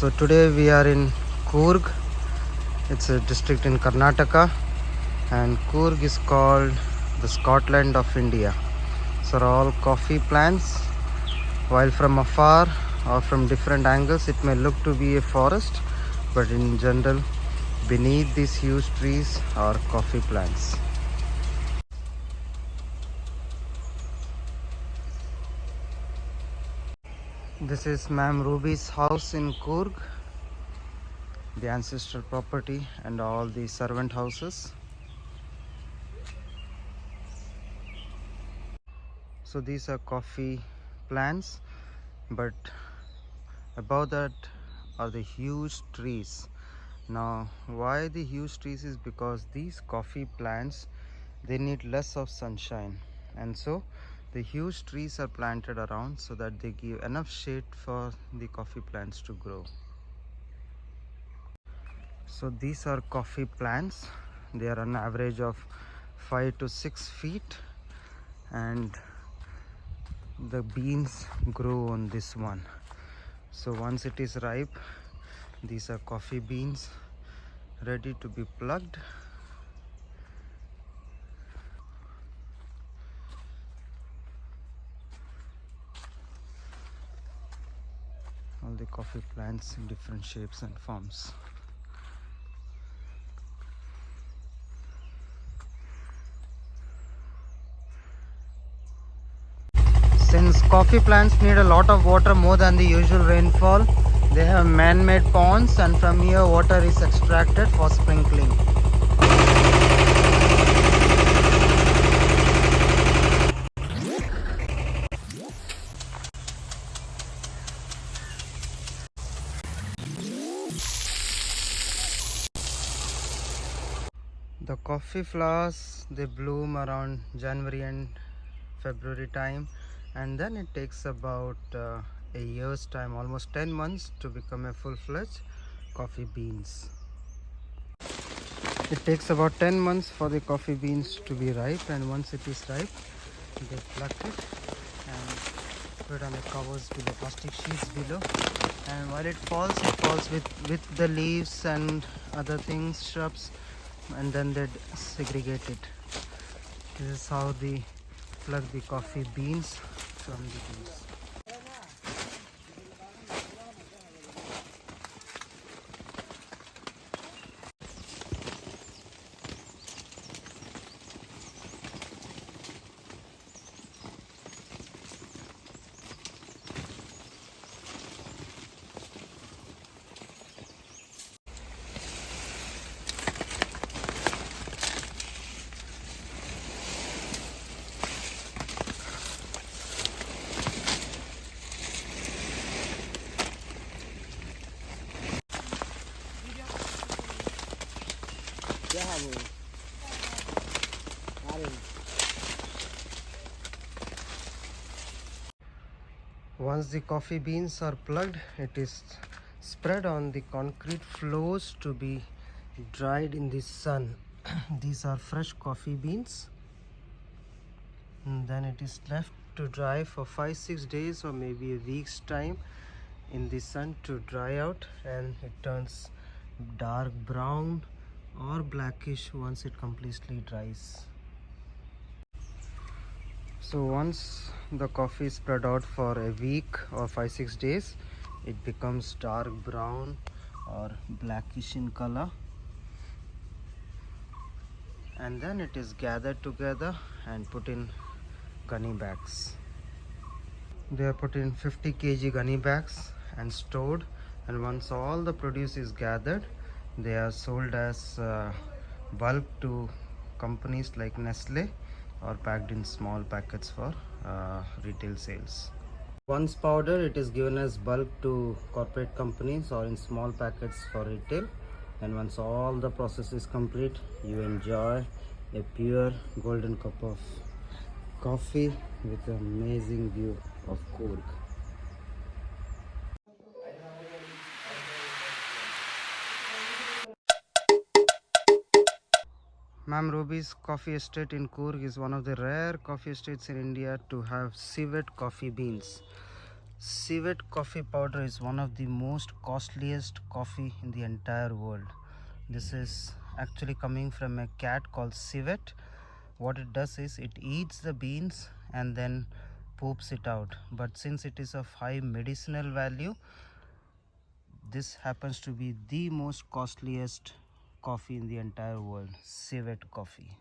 So today we are in COORG. It's a district in Karnataka, and COORG is called the Scotland of India. So all coffee plants. While from afar or from different angles it may look to be a forest, but in general beneath these huge trees are coffee plants. This is Ma'am Ruby's house in COORG, the ancestral property, and all the servant houses. So these are coffee plants, but above that are the huge trees. Now why the huge trees is because these coffee plants, they need less of sunshine, and so the huge trees are planted around so that they give enough shade for the coffee plants to grow. So these are coffee plants. They are an average of 5 to 6 feet, and the beans grow on this one. So once it is ripe, these are coffee beans ready to be plucked. All the coffee plants in different shapes and forms. Since coffee plants need a lot of water, more than the usual rainfall, they have man-made ponds, and from here water is extracted for sprinkling. The coffee flowers, they bloom around January and February time, and then it takes about a year's time, almost 10 months, to become a full-fledged coffee beans. It takes about 10 months for the coffee beans to be ripe, and once it is ripe, they pluck it and put it on the covers below, plastic sheets below, and while it falls with the leaves and other things, shrubs, and then they segregate it. This is how they pluck the coffee beans from the leaves. Once the coffee beans are plucked, it is spread on the concrete floors to be dried in the sun. These are fresh coffee beans, and then it is left to dry for 5-6 days or maybe a week's time in the sun to dry out, and it turns dark brown or blackish once it completely dries. So once the coffee is spread out for a week or 5-6 days, it becomes dark brown or blackish in color, and then it is gathered together and put in gunny bags. They are put in 50 kg gunny bags and stored, and once all the produce is gathered, they are sold as bulk to companies like Nestle, or packed in small packets for retail sales. Once powdered, it is given as bulk to corporate companies or in small packets for retail, and once all the process is complete, you enjoy a pure golden cup of coffee with an amazing view of COORG. Ma'am Ruby's coffee estate in COORG is one of the rare coffee estates in India to have civet coffee beans. Civet coffee powder is one of the most costliest coffee in the entire world. This is actually coming from a cat called civet. What it does is it eats the beans and then poops it out. But since it is of high medicinal value, this happens to be the most costliest coffee in the entire world, civet coffee.